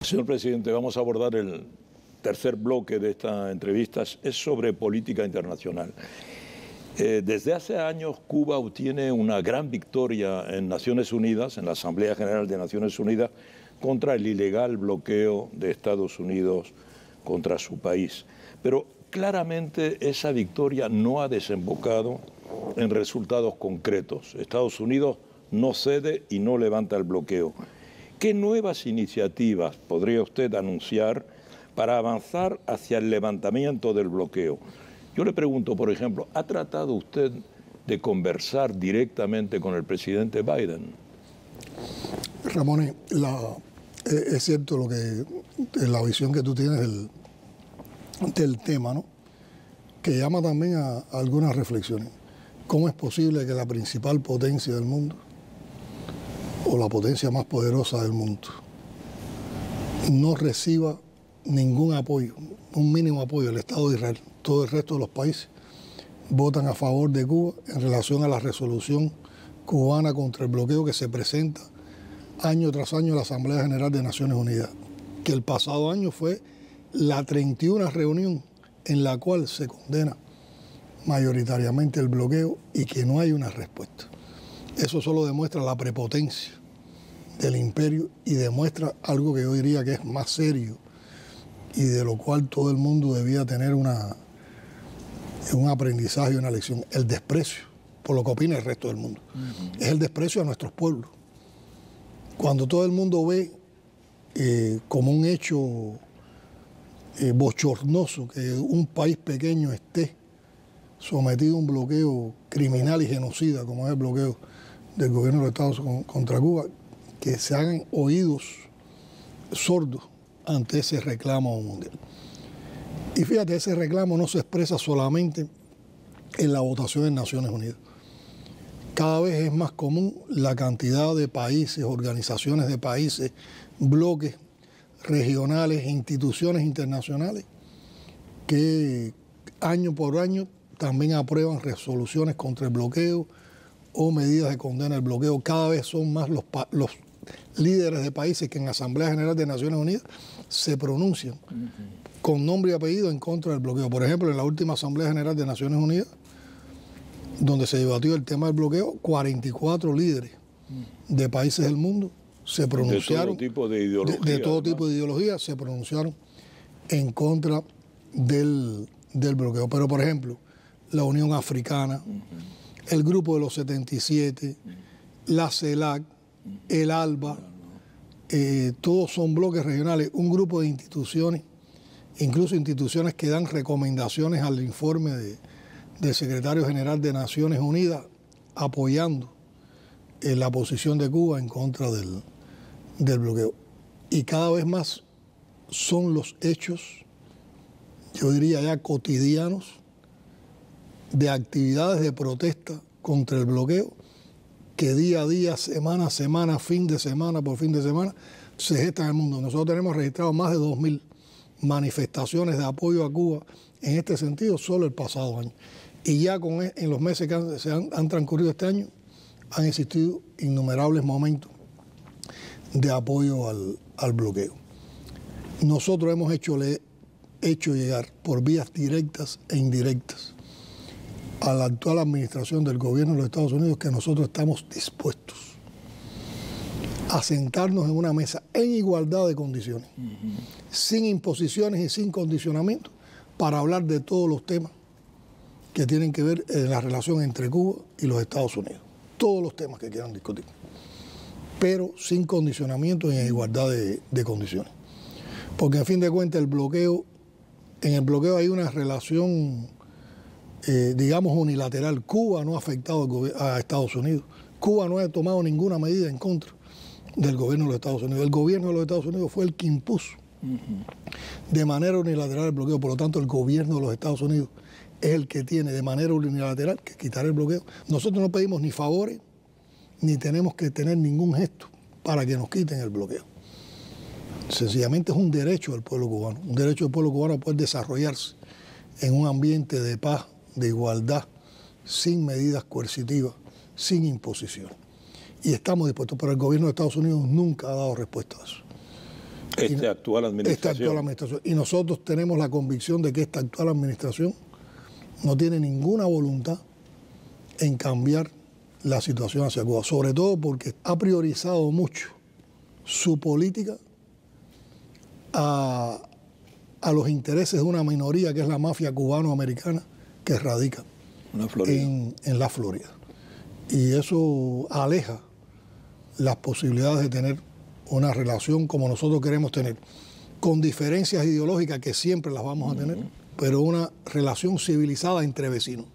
Señor presidente, vamos a abordar el tercer bloque de esta entrevista. Es sobre política internacional. Desde hace años Cuba obtiene una gran victoria en Naciones Unidas, en la Asamblea General de Naciones Unidas, contra el ilegal bloqueo de Estados Unidos contra su país. Pero claramente esa victoria no ha desembocado en resultados concretos. Estados Unidos no cede y no levanta el bloqueo. ¿Qué nuevas iniciativas podría usted anunciar para avanzar hacia el levantamiento del bloqueo? Yo le pregunto, por ejemplo, ¿ha tratado usted de conversar directamente con el presidente Biden? Ramón, es cierto la visión que tú tienes del tema, ¿no? Que llama también a algunas reflexiones. ¿Cómo es posible que la principal potencia del mundo, o la potencia más poderosa del mundo, no reciba ningún apoyo, un mínimo apoyo del Estado de Israel? Todo el resto de los países votan a favor de Cuba en relación a la resolución cubana contra el bloqueo que se presenta año tras año en la Asamblea General de Naciones Unidas, que el pasado año fue la 31ª reunión en la cual se condena mayoritariamente el bloqueo y que no hay una respuesta. Eso solo demuestra la prepotencia del imperio y demuestra algo que yo diría que es más serio y de lo cual todo el mundo debía tener un aprendizaje y una lección: el desprecio por lo que opina el resto del mundo. Es el desprecio a nuestros pueblos. Cuando todo el mundo ve como un hecho bochornoso que un país pequeño esté sometido a un bloqueo criminal y genocida, como es el bloqueo del gobierno de Estados Unidos contra Cuba, que se hagan oídos sordos ante ese reclamo mundial. Y fíjate, ese reclamo no se expresa solamente en la votación en Naciones Unidas. Cada vez es más común la cantidad de países, organizaciones de países, bloques regionales, instituciones internacionales que año por año también aprueban resoluciones contra el bloqueo o medidas de condena del bloqueo. Cada vez son más los líderes de países que en la Asamblea General de Naciones Unidas se pronuncian con nombre y apellido en contra del bloqueo. Por ejemplo, en la última Asamblea General de Naciones Unidas, donde se debatió el tema del bloqueo, 44 líderes de países del mundo se pronunciaron, de todo tipo de ideología, de todo tipo de ideología, se pronunciaron en contra del bloqueo. Pero, por ejemplo, la Unión Africana, el Grupo de los 77, la CELAC, el ALBA, todos son bloques regionales, un grupo de instituciones, incluso instituciones que dan recomendaciones al informe del secretario general de Naciones Unidas, apoyando la posición de Cuba en contra del bloqueo. Y cada vez más son los hechos, yo diría ya cotidianos, de actividades de protesta contra el bloqueo, que día a día, semana a semana, fin de semana por fin de semana, se gesta en el mundo. Nosotros tenemos registrado más de 2.000 manifestaciones de apoyo a Cuba en este sentido solo el pasado año. Y ya en los meses que han transcurrido este año, han existido innumerables momentos de apoyo al bloqueo. Nosotros hemos hecho llegar por vías directas e indirectas a la actual administración del gobierno de los Estados Unidos que nosotros estamos dispuestos a sentarnos en una mesa en igualdad de condiciones, sin imposiciones y sin condicionamientos, para hablar de todos los temas que tienen que ver en la relación entre Cuba y los Estados Unidos. Todos los temas que quieran discutir, pero sin condicionamientos y en igualdad de condiciones. Porque, a fin de cuentas, en el bloqueo hay una relación, digamos, unilateral. Cuba no ha afectado a Estados Unidos. Cuba no ha tomado ninguna medida en contra del gobierno de los Estados Unidos. El gobierno de los Estados Unidos fue el que impuso de manera unilateral el bloqueo. Por lo tanto, el gobierno de los Estados Unidos es el que tiene de manera unilateral que quitar el bloqueo. Nosotros no pedimos ni favores, ni tenemos que tener ningún gesto para que nos quiten el bloqueo. Sencillamente es un derecho del pueblo cubano, un derecho del pueblo cubano a poder desarrollarse en un ambiente de paz, de igualdad, sin medidas coercitivas, sin imposición. Y estamos dispuestos, pero el gobierno de Estados Unidos nunca ha dado respuesta a eso. Esta actual administración. Y nosotros tenemos la convicción de que esta actual administración no tiene ninguna voluntad en cambiar la situación hacia Cuba, sobre todo porque ha priorizado mucho su política a los intereses de una minoría que es la mafia cubano-americana que radica en la Florida. Y eso aleja las posibilidades de tener una relación como nosotros queremos tener, con diferencias ideológicas que siempre las vamos a tener, pero una relación civilizada entre vecinos,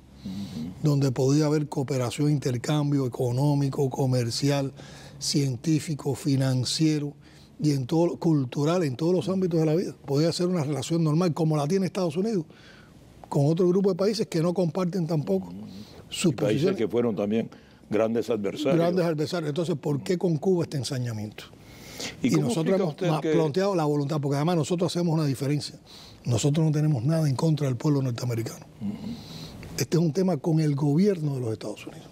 donde podía haber cooperación, intercambio económico, comercial, científico, financiero y en todo, cultural, en todos los ámbitos de la vida. Podía ser una relación normal como la tiene Estados Unidos con otro grupo de países que no comparten tampoco sus posiciones. Países que fueron también grandes adversarios. Grandes adversarios. Entonces, ¿por qué con Cuba este ensañamiento? Y nosotros hemos planteado la voluntad, porque además nosotros hacemos una diferencia. Nosotros no tenemos nada en contra del pueblo norteamericano. Este es un tema con el gobierno de los Estados Unidos.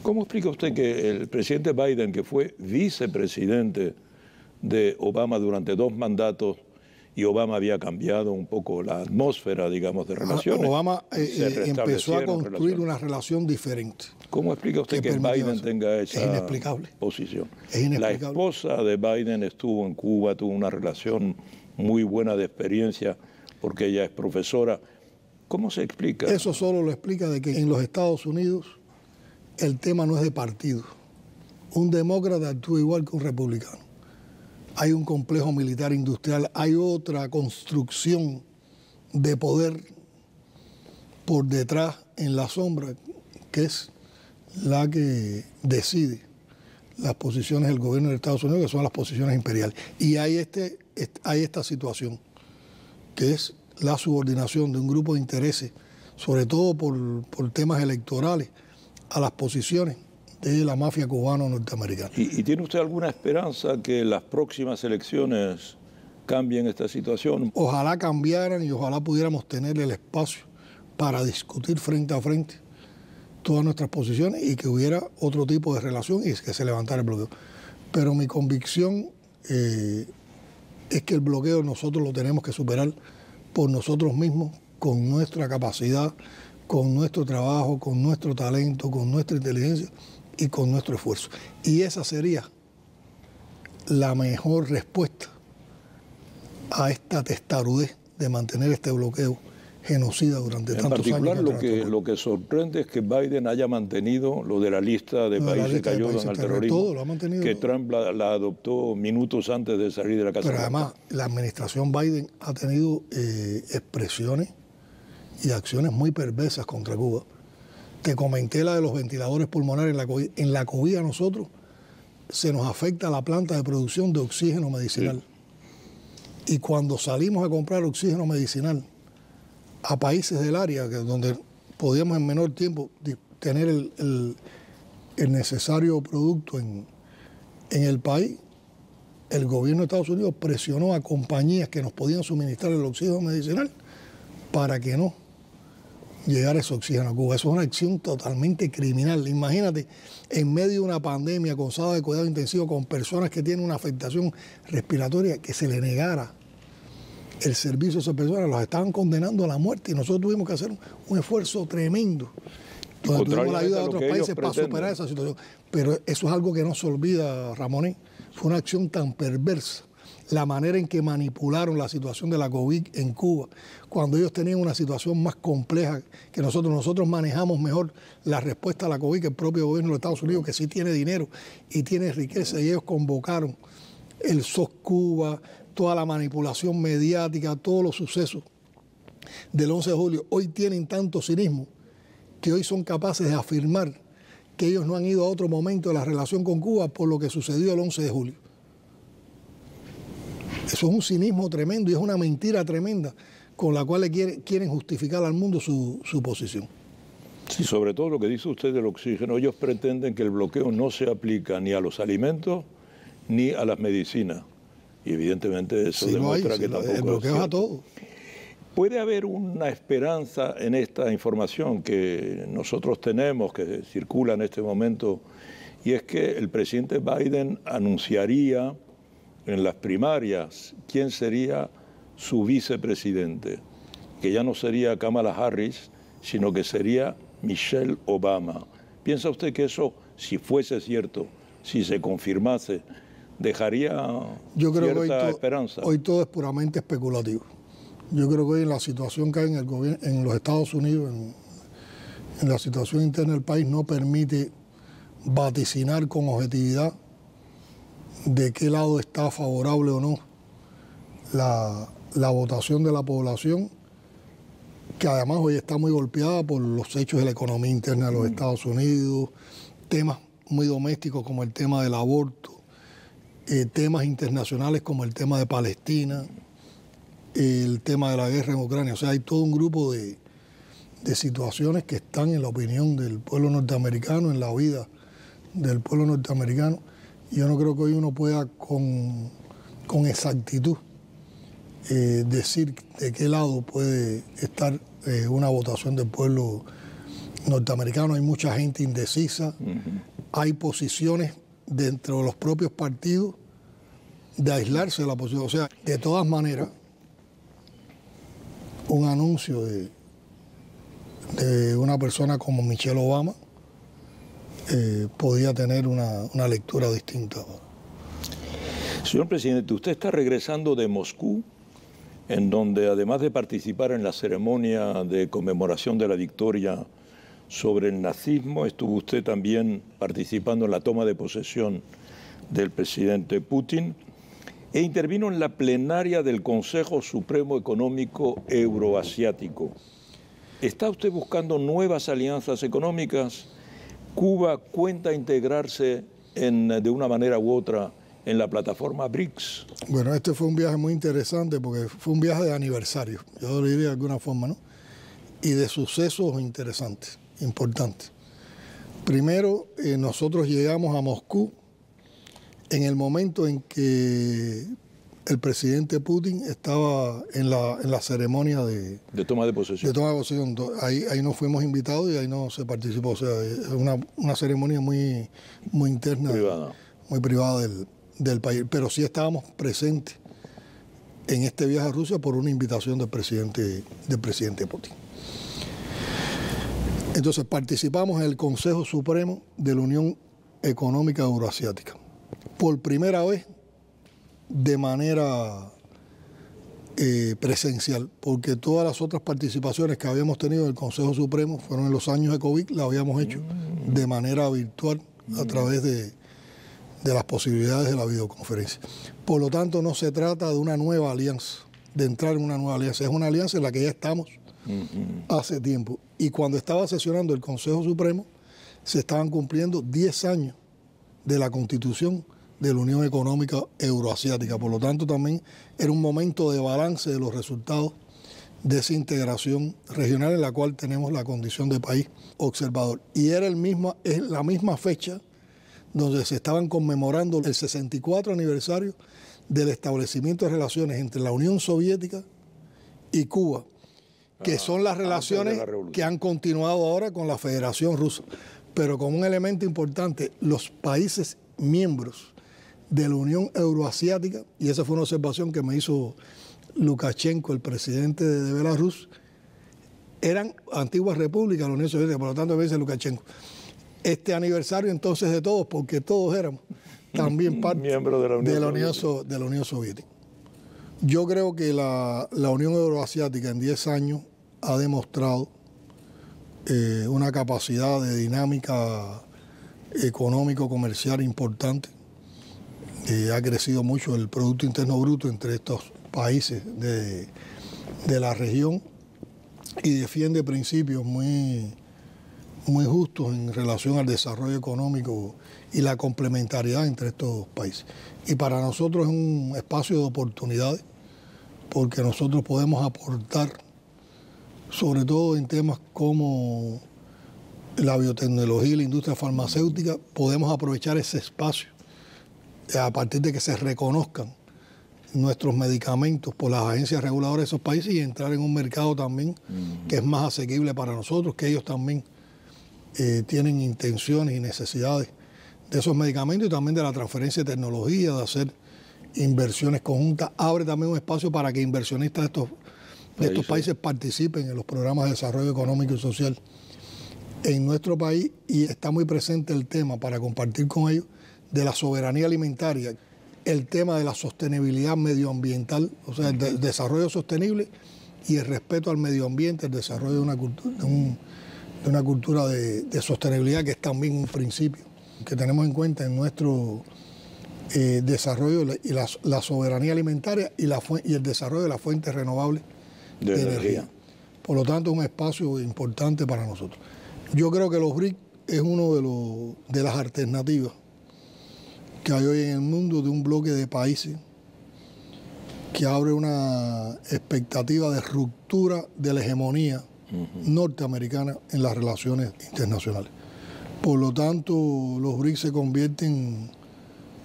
¿Cómo explica usted que el presidente Biden, que fue vicepresidente de Obama durante 2 mandatos, y Obama había cambiado un poco la atmósfera, digamos, de relaciones? Obama empezó a construir una relación diferente. ¿Cómo explica usted que Biden tenga esa posición? Es inexplicable. La esposa de Biden estuvo en Cuba, tuvo una relación muy buena de experiencia, porque ella es profesora. ¿Cómo se explica? Eso solo lo explica de que en los Estados Unidos el tema no es de partido. Un demócrata actúa igual que un republicano. Hay un complejo militar industrial, hay otra construcción de poder por detrás en la sombra, que es la que decide las posiciones del gobierno de Estados Unidos, que son las posiciones imperiales. Y hay esta situación, que es la subordinación de un grupo de intereses, sobre todo por temas electorales, a las posiciones de la mafia cubano-norteamericana. ¿Y tiene usted alguna esperanza que las próximas elecciones cambien esta situación? Ojalá cambiaran y ojalá pudiéramos tener el espacio para discutir frente a frente todas nuestras posiciones y que hubiera otro tipo de relación y que se levantara el bloqueo. Pero mi convicción es que el bloqueo nosotros lo tenemos que superar por nosotros mismos, con nuestra capacidad, con nuestro trabajo, con nuestro talento, con nuestra inteligencia y con nuestro esfuerzo. Y esa sería la mejor respuesta a esta testarudez de mantener este bloqueo genocida durante tantos años. En particular, lo que sorprende es que Biden haya mantenido lo de la lista de países que ayudan al terrorismo, todo lo ha mantenido, que Trump la adoptó minutos antes de salir de la Casa Blanca. Pero además, la administración Biden ha tenido expresiones y acciones muy perversas contra Cuba. Te comenté la de los ventiladores pulmonares en la COVID. A nosotros se nos afecta la planta de producción de oxígeno medicinal. Sí. Y cuando salimos a comprar oxígeno medicinal a países del área donde podíamos en menor tiempo tener el necesario producto en el país, el gobierno de Estados Unidos presionó a compañías que nos podían suministrar el oxígeno medicinal para que no llegara ese oxígeno a Cuba. Eso es una acción totalmente criminal. Imagínate, en medio de una pandemia con sala de cuidado intensivo, con personas que tienen una afectación respiratoria, que se le negara el servicio a esas personas, los estaban condenando a la muerte y nosotros tuvimos que hacer un esfuerzo tremendo. Entonces tuvimos la ayuda de otros países para superar esa situación. Pero eso es algo que no se olvida, Ramonet. Fue una acción tan perversa. La manera en que manipularon la situación de la COVID en Cuba, cuando ellos tenían una situación más compleja que nosotros manejamos mejor la respuesta a la COVID que el propio gobierno de Estados Unidos, que sí tiene dinero y tiene riqueza, y ellos convocaron el SOS Cuba, toda la manipulación mediática, todos los sucesos del 11 de julio. Hoy tienen tanto cinismo que hoy son capaces de afirmar que ellos no han ido a otro momento de la relación con Cuba por lo que sucedió el 11 de julio. Eso es un cinismo tremendo y es una mentira tremenda con la cual quieren justificar al mundo su posición. Sí, sobre todo lo que dice usted del oxígeno. Ellos pretenden que el bloqueo no se aplica ni a los alimentos ni a las medicinas. Y evidentemente eso demuestra que tampoco el bloqueo es a todo. ¿Puede haber una esperanza en esta información que nosotros tenemos, que circula en este momento, y es que el presidente Biden anunciaría en las primarias quién sería su vicepresidente, que ya no sería Kamala Harris, sino que sería Michelle Obama. ¿Piensa usted que eso, si fuese cierto, si se confirmase, dejaría cierta esperanza? Hoy todo es puramente especulativo. Yo creo que hoy en la situación que hay en el gobierno, en los Estados Unidos, en la situación interna del país, no permite vaticinar con objetividad de qué lado está favorable o no la votación de la población, que además hoy está muy golpeada por los hechos de la economía interna de los Estados Unidos, temas muy domésticos como el tema del aborto, temas internacionales como el tema de Palestina, el tema de la guerra en Ucrania. O sea, hay todo un grupo de situaciones que están en la opinión del pueblo norteamericano, en la vida del pueblo norteamericano. Yo no creo que hoy uno pueda con exactitud decir de qué lado puede estar una votación del pueblo norteamericano. Hay mucha gente indecisa, hay posiciones dentro de los propios partidos de aislarse de la posición. O sea, de todas maneras, un anuncio de una persona como Michelle Obama podía tener una lectura distinta. Señor presidente, usted está regresando de Moscú, en donde además de participar en la ceremonia de conmemoración de la victoria sobre el nazismo, estuvo usted también participando en la toma de posesión del presidente Putin e intervino en la plenaria del Consejo Supremo Económico Euroasiático. ¿Está usted buscando nuevas alianzas económicas? ¿Cuba cuenta integrarse de una manera u otra en la plataforma BRICS? Bueno, este fue un viaje muy interesante porque fue un viaje de aniversario, yo lo diría de alguna forma, ¿no? Y de sucesos interesantes, importantes. Primero, nosotros llegamos a Moscú en el momento en que el presidente Putin estaba en la ceremonia de toma de posesión. Ahí nos fuimos invitados y ahí no se participó. O sea, es una ceremonia muy interna, muy privada del país. Pero sí estábamos presentes en este viaje a Rusia por una invitación del presidente Putin. Entonces participamos en el Consejo Supremo de la Unión Económica Euroasiática. Por primera vez de manera presencial, porque todas las otras participaciones que habíamos tenido en el Consejo Supremo fueron en los años de COVID, la habíamos hecho de manera virtual a través de las posibilidades de la videoconferencia. Por lo tanto, no se trata de una nueva alianza, de entrar en una nueva alianza, es una alianza en la que ya estamos hace tiempo. Y cuando estaba sesionando el Consejo Supremo, se estaban cumpliendo 10 años de la Constitución de la Unión Económica Euroasiática. Por lo tanto, también era un momento de balance de los resultados de esa integración regional en la cual tenemos la condición de país observador. Y era la misma fecha donde se estaban conmemorando el 64 aniversario del establecimiento de relaciones entre la Unión Soviética y Cuba, que son las relaciones que han continuado ahora con la Federación Rusa. Pero como un elemento importante, los países miembros de la Unión Euroasiática, y esa fue una observación que me hizo Lukashenko, el presidente de Belarus, eran antiguas repúblicas de la Unión Soviética, por lo tanto me dice Lukashenko, este aniversario entonces de todos, porque todos éramos también parte miembros de la Unión Soviética. Yo creo que la Unión Euroasiática en 10 años ha demostrado una capacidad de dinámica económico-comercial importante. Ha crecido mucho el Producto Interno Bruto entre estos países de la región y defiende principios muy justos en relación al desarrollo económico y la complementariedad entre estos países. Y para nosotros es un espacio de oportunidades porque nosotros podemos aportar, sobre todo en temas como la biotecnología y la industria farmacéutica, podemos aprovechar ese espacio a partir de que se reconozcan nuestros medicamentos por las agencias reguladoras de esos países y entrar en un mercado también que es más asequible para nosotros, que ellos también tienen intenciones y necesidades de esos medicamentos y también de la transferencia de tecnología, de hacer inversiones conjuntas, abre también un espacio para que inversionistas de estos países participen en los programas de desarrollo económico y social en nuestro país, y está muy presente el tema para compartir con ellos de la soberanía alimentaria, el tema de la sostenibilidad medioambiental, o sea, el desarrollo sostenible y el respeto al medio ambiente, el desarrollo de una cultura de sostenibilidad, que es también un principio que tenemos en cuenta en nuestro desarrollo, y la soberanía alimentaria y el desarrollo de las fuentes renovables de energía. Por lo tanto, es un espacio importante para nosotros. Yo creo que los BRIC es uno de las alternativas que hay hoy en el mundo, de un bloque de países que abre una expectativa de ruptura de la hegemonía norteamericana en las relaciones internacionales. Por lo tanto, los BRIC se convierten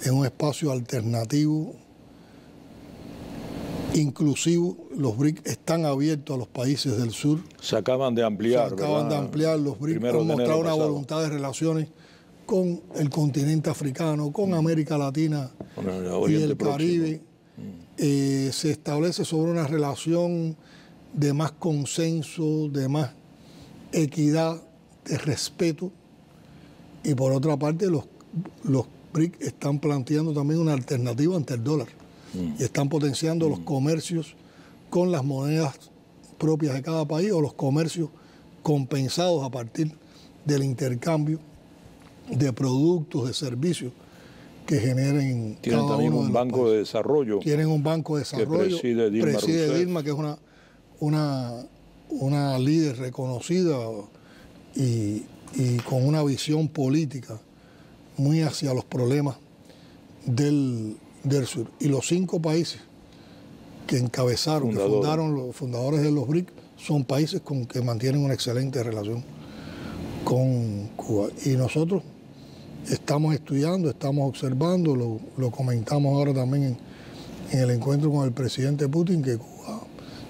en un espacio alternativo, inclusivo. Los BRIC están abiertos a los países del sur. Se acaban de ampliar, Los BRIC han mostrado una voluntad de relaciones con el continente africano, con América Latina y el Caribe. Se establece sobre una relación de más consenso, de más equidad, de respeto. Y por otra parte, los BRIC están planteando también una alternativa ante el dólar. Y están potenciando los comercios con las monedas propias de cada país, o los comercios compensados a partir del intercambio de productos, de servicios que generen. Tienen cada también uno un banco de desarrollo. Tienen un banco de desarrollo que preside Dilma, que es una líder reconocida y con una visión política muy hacia los problemas del sur. Y los 5 países que encabezaron, que fundaron los fundadores de los BRIC, son países con que mantienen una excelente relación con Cuba. Y nosotros estamos estudiando, estamos observando, lo comentamos ahora también en el encuentro con el presidente Putin, que Cuba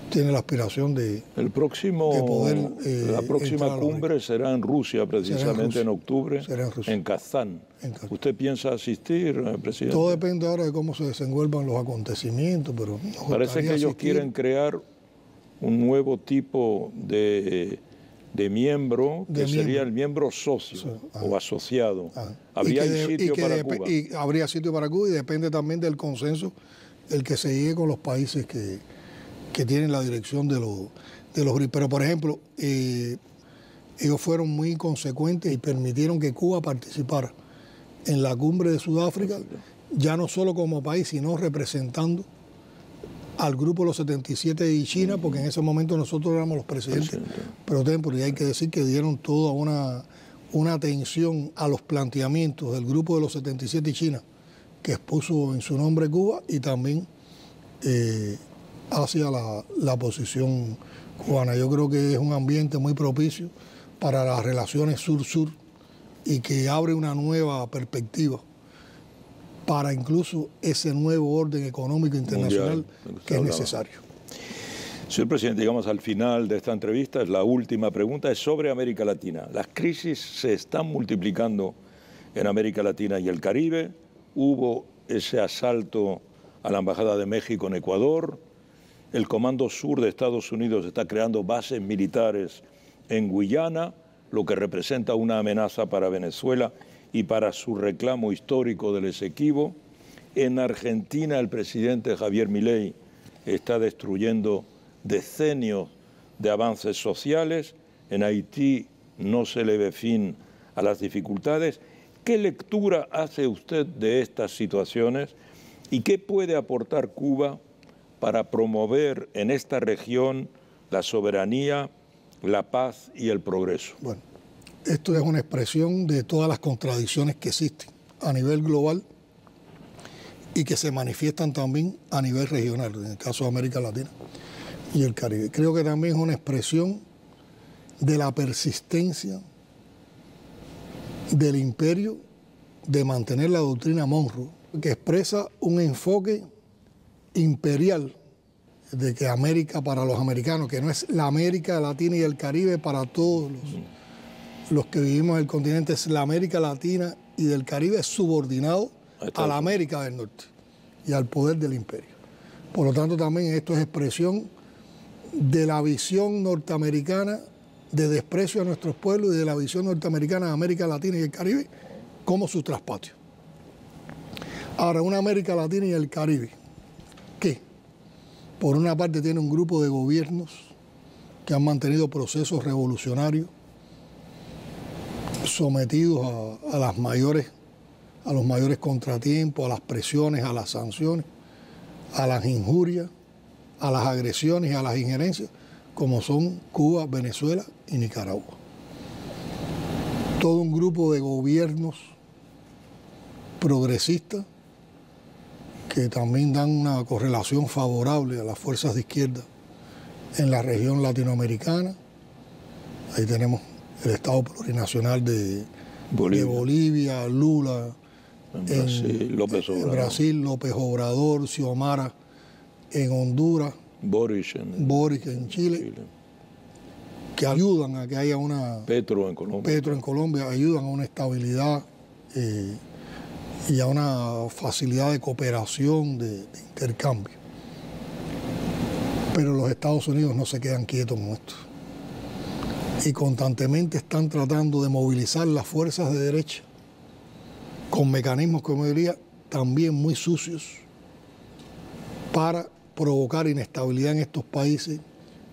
tiene la aspiración de poder... la próxima cumbre será en Rusia, precisamente en octubre, en Kazán. ¿Usted piensa asistir, presidente? Todo depende ahora de cómo se desenvuelvan los acontecimientos, pero parece que ellos quieren crear un nuevo tipo de miembro, sería el miembro socio o asociado. ¿Habría sitio para Cuba? Y habría sitio para Cuba, y depende también del consenso el que se llegue con los países que tienen la dirección de los BRIC. Pero, por ejemplo, ellos fueron muy consecuentes y permitieron que Cuba participara en la cumbre de Sudáfrica, ya no solo como país, sino representando al grupo de los 77 y China, porque en ese momento nosotros éramos los presidentes pro tempore, y hay que decir que dieron toda una atención a los planteamientos del grupo de los 77 y China, que expuso en su nombre Cuba, y también hacia la posición cubana. Yo creo que es un ambiente muy propicio para las relaciones sur-sur, y que abre una nueva perspectiva para incluso ese nuevo orden económico internacional que es necesario. Señor presidente, llegamos al final de esta entrevista. Es la última pregunta, es sobre América Latina. Las crisis se están multiplicando en América Latina y el Caribe. Hubo ese asalto a la Embajada de México en Ecuador. El Comando Sur de Estados Unidos está creando bases militares en Guyana, lo que representa una amenaza para Venezuela y para su reclamo histórico del Esequibo. En Argentina, el presidente Javier Milei está destruyendo decenios de avances sociales. En Haití no se le ve fin a las dificultades. ¿Qué lectura hace usted de estas situaciones y qué puede aportar Cuba para promover en esta región la soberanía, la paz y el progreso? Bueno, esto es una expresión de todas las contradicciones que existen a nivel global y que se manifiestan también a nivel regional, en el caso de América Latina y el Caribe. Creo que también es una expresión de la persistencia del imperio de mantener la doctrina Monroe, que expresa un enfoque imperial de que América para los americanos, que no es la América Latina y el Caribe para todos los que vivimos en el continente, es la América Latina y del Caribe subordinado a la América del Norte. y al poder del imperio. Por lo tanto, también esto es expresión de la visión norteamericana de desprecio a nuestros pueblos y de la visión norteamericana de América Latina y el Caribe como su traspatio. Ahora, una América Latina y el Caribe, ¿qué? Por una parte tiene un grupo de gobiernos que han mantenido procesos revolucionarios sometidos a los mayores contratiempos, a las presiones, a las sanciones, a las injurias, a las agresiones y a las injerencias, como son Cuba, Venezuela y Nicaragua. Todo un grupo de gobiernos progresistas que también dan una correlación favorable a las fuerzas de izquierda en la región latinoamericana. Ahí tenemos el Estado Plurinacional de Bolivia, Lula, en Brasil, López Obrador, Xiomara en Honduras, Boric en Chile, que ayudan a que haya una... Petro en Colombia. Ayudan a una estabilidad y a una facilidad de cooperación, de intercambio. Pero los Estados Unidos no se quedan quietos con esto. Y constantemente están tratando de movilizar las fuerzas de derecha con mecanismos, como diría, también muy sucios para provocar inestabilidad en estos países,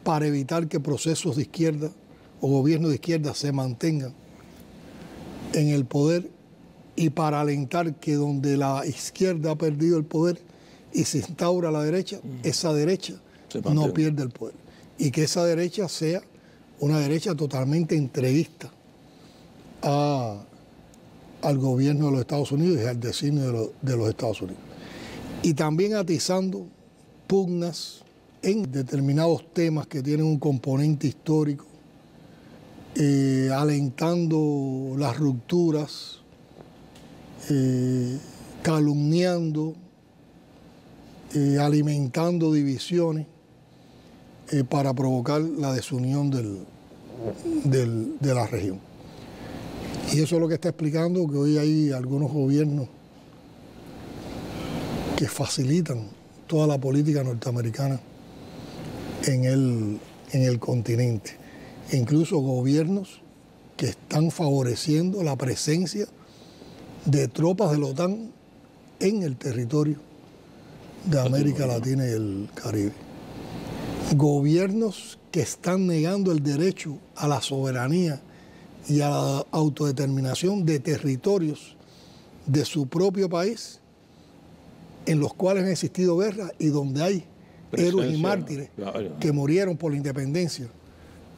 para evitar que procesos de izquierda o gobiernos de izquierda se mantengan en el poder y para alentar que donde la izquierda ha perdido el poder y se instaura la derecha, esa derecha no pierda el poder. Y que esa derecha sea una derecha totalmente entreguista al gobierno de los Estados Unidos y al designio de los Estados Unidos. Y también atizando pugnas en determinados temas que tienen un componente histórico, alentando las rupturas, calumniando, alimentando divisiones para provocar la desunión de la región. Y eso es lo que está explicando que hoy hay algunos gobiernos que facilitan toda la política norteamericana en el continente. Incluso gobiernos que están favoreciendo la presencia de tropas de la OTAN en el territorio de América Latina y el Caribe. Gobiernos que están negando el derecho a la soberanía y a la autodeterminación de territorios de su propio país, en los cuales han existido guerras y donde hay héroes y mártires que murieron por la independencia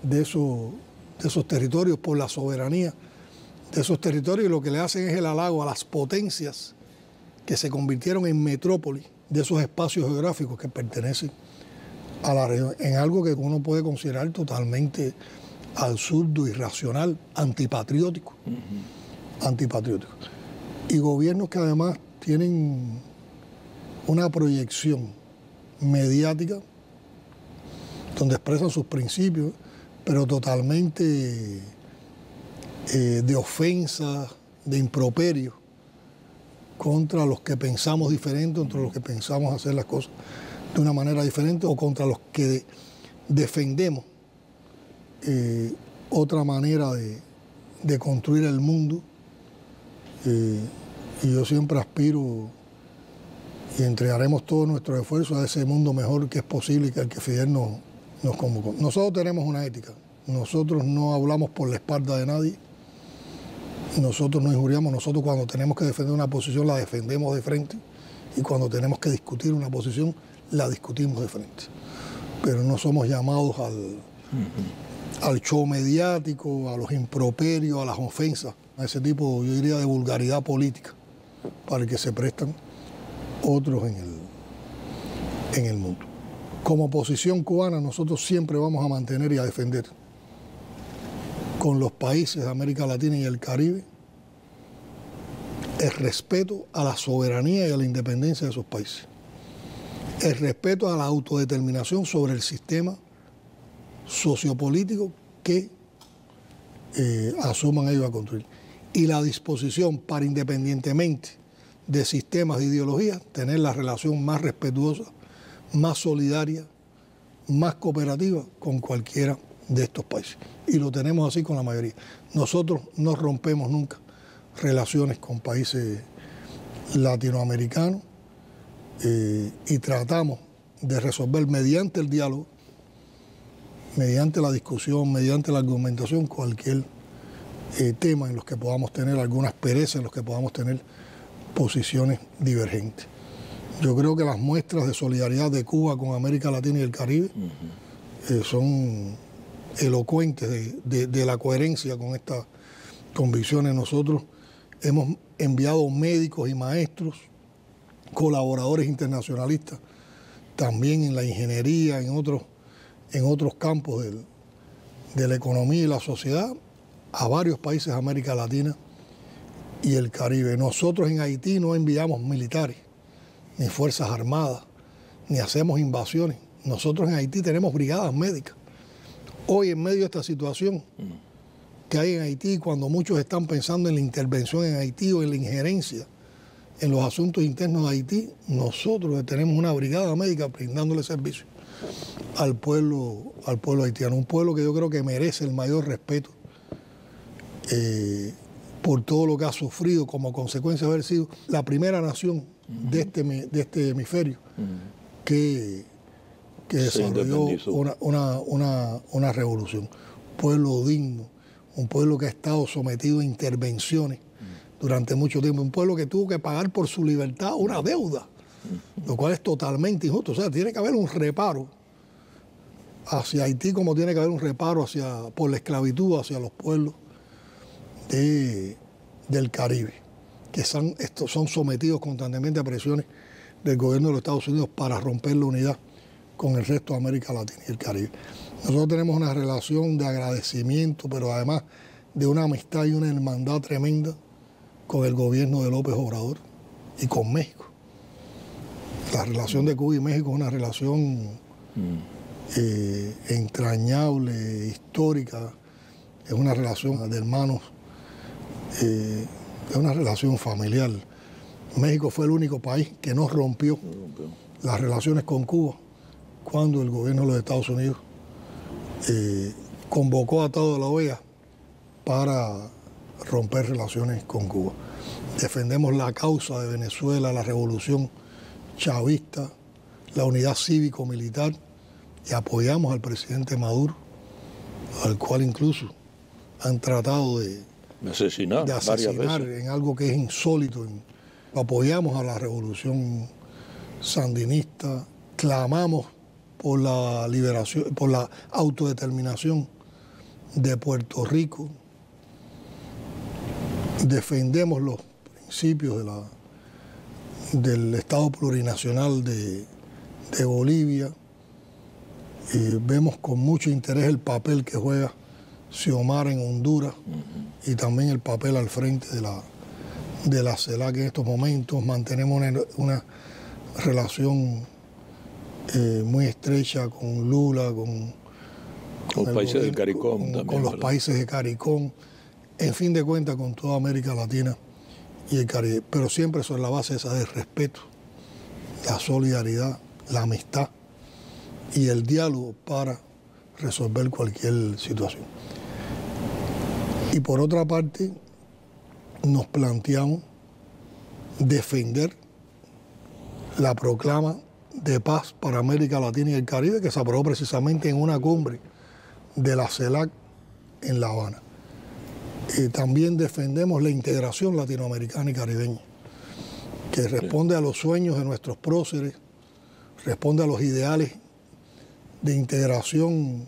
de esos territorios, por la soberanía de esos territorios, y lo que le hacen es el halago a las potencias que se convirtieron en metrópolis de esos espacios geográficos que pertenecen a la región, en algo que uno puede considerar totalmente absurdo, irracional, antipatriótico. Antipatriótico. Y gobiernos que además tienen una proyección mediática donde expresan sus principios, pero totalmente de ofensa, de improperio contra los que pensamos diferente, contra los que pensamos hacer las cosas de una manera diferente, o contra los que defendemos otra manera de construir el mundo. Y yo siempre aspiro y entregaremos todo nuestro esfuerzo a ese mundo mejor que es posible y que al que Fidel nos convocó. Nosotros tenemos una ética. Nosotros no hablamos por la espalda de nadie. Nosotros no injuriamos. Nosotros cuando tenemos que defender una posición la defendemos de frente, y cuando tenemos que discutir una posición la discutimos de frente. Pero no somos llamados al show mediático, a los improperios, a las ofensas, a ese tipo, yo diría, de vulgaridad política para el que se prestan otros en el mundo. Como posición cubana, nosotros siempre vamos a mantener y a defender con los países de América Latina y el Caribe el respeto a la soberanía y a la independencia de esos países, el respeto a la autodeterminación sobre el sistema sociopolítico que asuman ellos a construir, y la disposición para, independientemente de sistemas, de ideologías, tener la relación más respetuosa, más solidaria, más cooperativa con cualquiera de estos países. Y lo tenemos así con la mayoría. Nosotros no rompemos nunca relaciones con países latinoamericanos y tratamos de resolver mediante el diálogo, mediante la discusión, mediante la argumentación, cualquier tema en los que podamos tener alguna aspereza, en los que podamos tener posiciones divergentes. Yo creo que las muestras de solidaridad de Cuba con América Latina y el Caribe son elocuentes de la coherencia con estas convicciones. Nosotros hemos enviado médicos y maestros, colaboradores internacionalistas, también en la ingeniería, en otros campos de la economía y la sociedad, a varios países de América Latina y el Caribe. Nosotros en Haití no enviamos militares, ni fuerzas armadas, ni hacemos invasiones. Nosotros en Haití tenemos brigadas médicas. Hoy, en medio de esta situación que hay en Haití, cuando muchos están pensando en la intervención en Haití o en la injerencia en los asuntos internos de Haití, nosotros tenemos una brigada médica brindándole servicio al pueblo haitiano, un pueblo que yo creo que merece el mayor respeto por todo lo que ha sufrido como consecuencia de haber sido la primera nación de este hemisferio que desarrolló una revolución. Un pueblo digno, un pueblo que ha estado sometido a intervenciones durante mucho tiempo, un pueblo que tuvo que pagar por su libertad una deuda, lo cual es totalmente injusto. O sea, tiene que haber un reparo hacia Haití, como tiene que haber un reparo por la esclavitud hacia los pueblos del Caribe, que son sometidos constantemente a presiones del gobierno de los Estados Unidos para romper la unidad con el resto de América Latina y el Caribe. Nosotros tenemos una relación de agradecimiento, pero además de una amistad y una hermandad tremenda con el gobierno de López Obrador y con México. La relación de Cuba y México es una relación entrañable, histórica, es una relación de hermanos, es una relación familiar. México fue el único país que no rompió las relaciones con Cuba cuando el gobierno de los Estados Unidos convocó a toda la OEA para romper relaciones con Cuba. Defendemos la causa de Venezuela, la revolución chavista, la unidad cívico-militar y apoyamos al presidente Maduro, al cual incluso han tratado de asesinar en algo que es insólito. Apoyamos a la revolución sandinista, clamamos por la liberación, por la autodeterminación de Puerto Rico, defendemos los principios del Estado plurinacional de Bolivia y vemos con mucho interés el papel que juega Xiomara en Honduras y también el papel al frente de la CELAC en estos momentos. Mantenemos una relación muy estrecha con Lula, con los países del CARICOM también, con los países de CARICOM, en fin de cuentas con toda América Latina y el Caribe, pero siempre sobre la base esa del respeto, la solidaridad, la amistad y el diálogo para resolver cualquier situación. Y por otra parte, nos planteamos defender la proclama de paz para América Latina y el Caribe que se aprobó precisamente en una cumbre de la CELAC en La Habana. También defendemos la integración latinoamericana y caribeña, que responde a los sueños de nuestros próceres, responde a los ideales de integración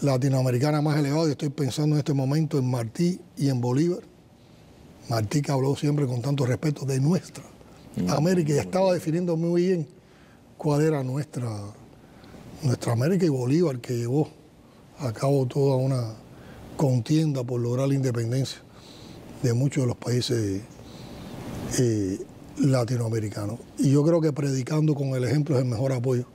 latinoamericana más elevados. Estoy pensando en este momento en Martí y en Bolívar. Martí, que habló siempre con tanto respeto de nuestra América, y estaba definiendo muy bien cuál era nuestra América, y Bolívar, que llevó a cabo toda una contienda por lograr la independencia de muchos de los países latinoamericanos. Y yo creo que predicando con el ejemplo es el mejor apoyo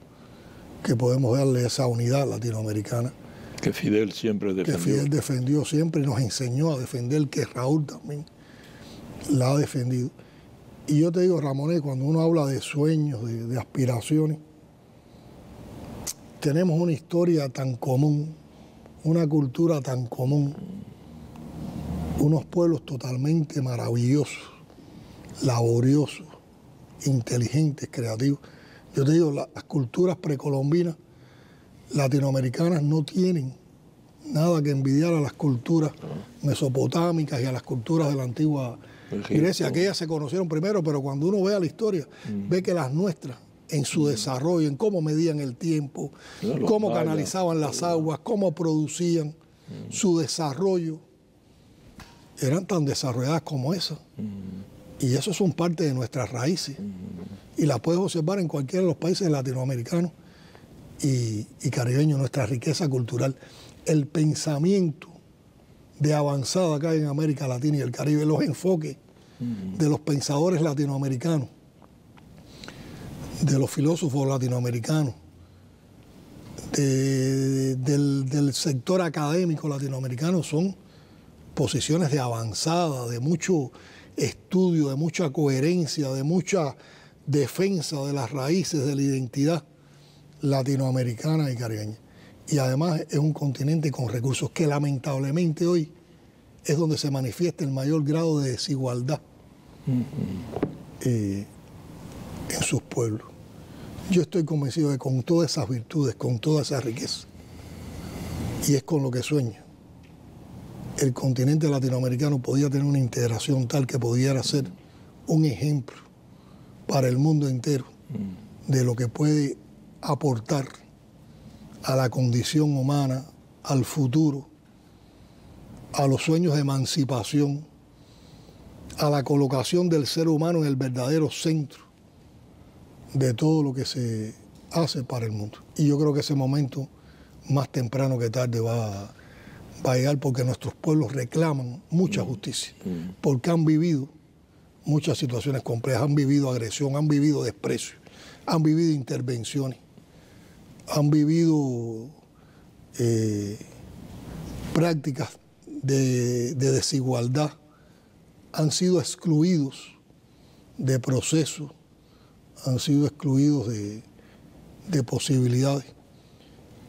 que podemos darle a esa unidad latinoamericana. Que Fidel siempre defendió. Que Fidel defendió siempre y nos enseñó a defender, que Raúl también la ha defendido. Y yo te digo, Ramonet, cuando uno habla de sueños, de aspiraciones, tenemos una historia tan común, una cultura tan común, unos pueblos totalmente maravillosos, laboriosos, inteligentes, creativos. Yo te digo, las culturas precolombinas latinoamericanas no tienen nada que envidiar a las culturas mesopotámicas y a las culturas de la antigua Grecia. Aquellas se conocieron primero, pero cuando uno vea la historia, ve que las nuestras, en su desarrollo, en cómo medían el tiempo, cómo canalizaban las aguas, cómo producían, su desarrollo, eran tan desarrolladas como esas. Y eso son parte de nuestras raíces. Y las puedes observar en cualquiera de los países latinoamericanos y caribeños, nuestra riqueza cultural. El pensamiento de avanzada acá en América Latina y el Caribe, los enfoques de los pensadores latinoamericanos, de los filósofos latinoamericanos, del sector académico latinoamericano, son posiciones de avanzada, de mucho estudio, de mucha coherencia, de mucha defensa de las raíces de la identidad latinoamericana y caribeña. Y además es un continente con recursos que lamentablemente hoy es donde se manifiesta el mayor grado de desigualdad en sus pueblos. Yo estoy convencido de que con todas esas virtudes, con toda esa riqueza, y es con lo que sueño, el continente latinoamericano podía tener una integración tal que pudiera ser un ejemplo para el mundo entero de lo que puede aportar a la condición humana, al futuro, a los sueños de emancipación, a la colocación del ser humano en el verdadero centro de todo lo que se hace para el mundo. Y yo creo que ese momento, más temprano que tarde, va a llegar, porque nuestros pueblos reclaman mucha justicia, porque han vivido muchas situaciones complejas, han vivido agresión, han vivido desprecio, han vivido intervenciones, han vivido prácticas de desigualdad, han sido excluidos de procesos, han sido excluidos de posibilidades.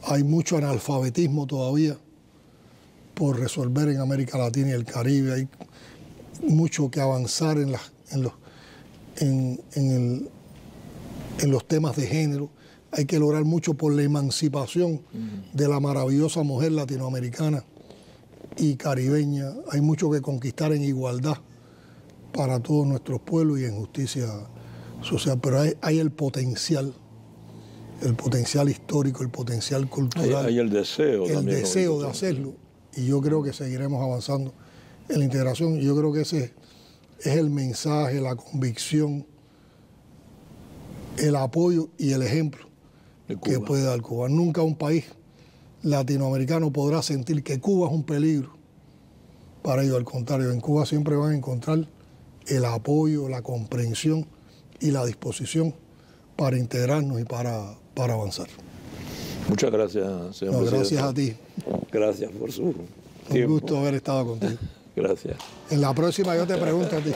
Hay mucho analfabetismo todavía por resolver en América Latina y el Caribe. Hay mucho que avanzar en los temas de género. Hay que lograr mucho por la emancipación de la maravillosa mujer latinoamericana y caribeña. Hay mucho que conquistar en igualdad para todos nuestros pueblos y en justicia social. Pero hay el potencial histórico, el potencial cultural. Hay el deseo. El deseo de hacerlo. Y yo creo que seguiremos avanzando en la integración. Y yo creo que ese es el mensaje, la convicción, el apoyo y el ejemplo que puede dar Cuba. Nunca un país latinoamericano podrá sentir que Cuba es un peligro para ellos. Al contrario, en Cuba siempre van a encontrar el apoyo, la comprensión y la disposición para integrarnos y para avanzar. Muchas gracias, señor presidente. Gracias a ti. Gracias por su tiempo. Un gusto haber estado contigo. Gracias. En la próxima yo te pregunto a ti.